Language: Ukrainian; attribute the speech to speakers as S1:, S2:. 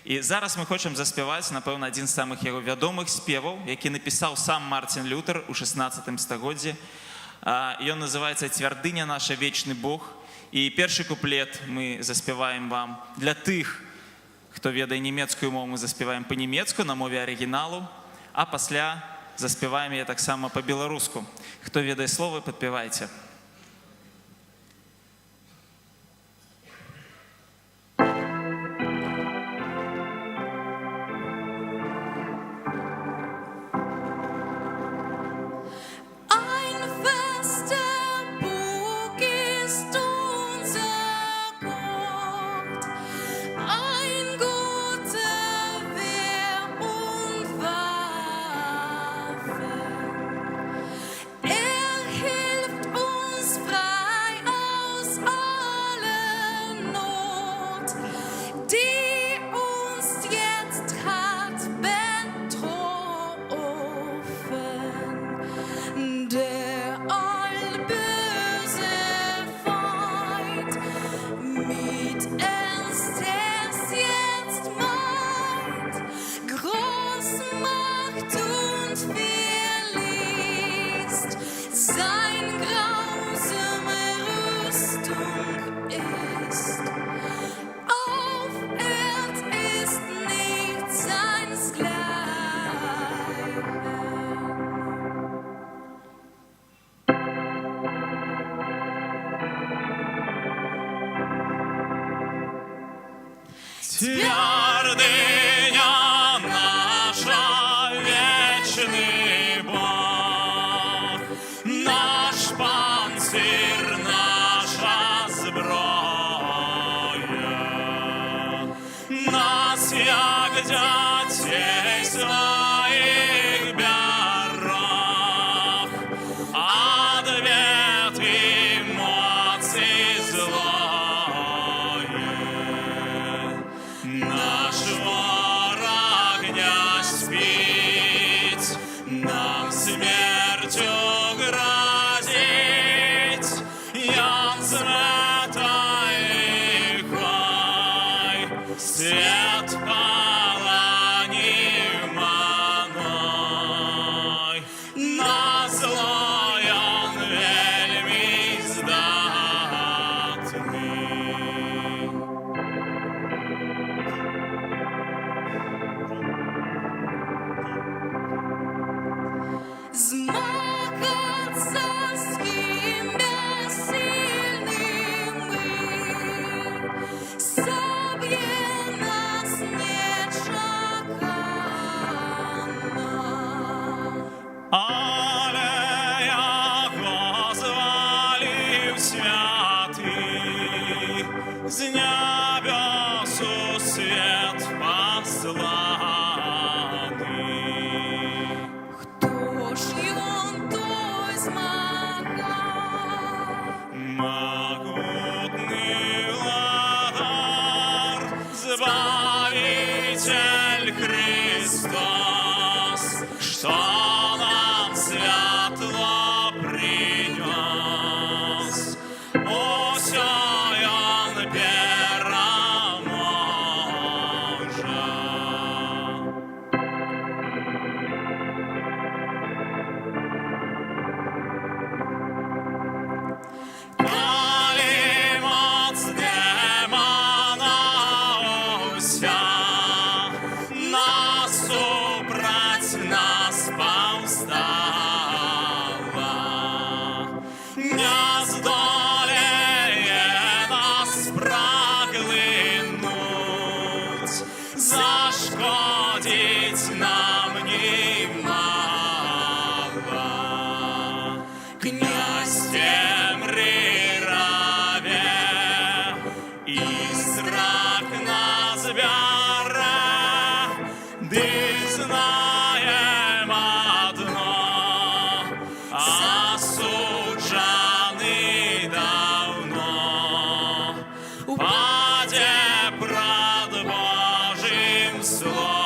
S1: І зараз ми хочемо заспівати, напевно, один з самих його відомих співів, який написав сам Мартин Лютер у 16 стагоддзі. Ён называецца «Цвярдыня наша, вечны Бог». І першы куплет мы заспіваем вам. Для тых, хто ведае нямецкую мову, мы заспіваем па-нямецку на мове арыгіналу, а пасля заспіваем я таксама па-беларуску. Хто ведае словы, падпявайце. Цвярдыня наша, вечный Бог, наш панцир, наша зброя. Нас, як дятей своих бярог, адвет и моцы злое. Наш ворог не спит, нам смертью грозить. Ян зметай хай, свет полонив маной. На злой он вельми здатный.
S2: Змагаться з ким безсильним ми, соб'є нас нечакано.
S1: Але яго звалив святий, з небесу свет посланий.
S2: Хто ж йон той змагав?
S1: Могутный владар, Збавитель Христос, что нам світло принес. Усё он переможе. Коли моц демона уся, насупраць нас паўстала, не здолее нас праглынуць, зашкодить нам немало. Князь темры раве, и страх нас бяре, ды знаем одно, осуджаны давно. Паде пред Божьим словом.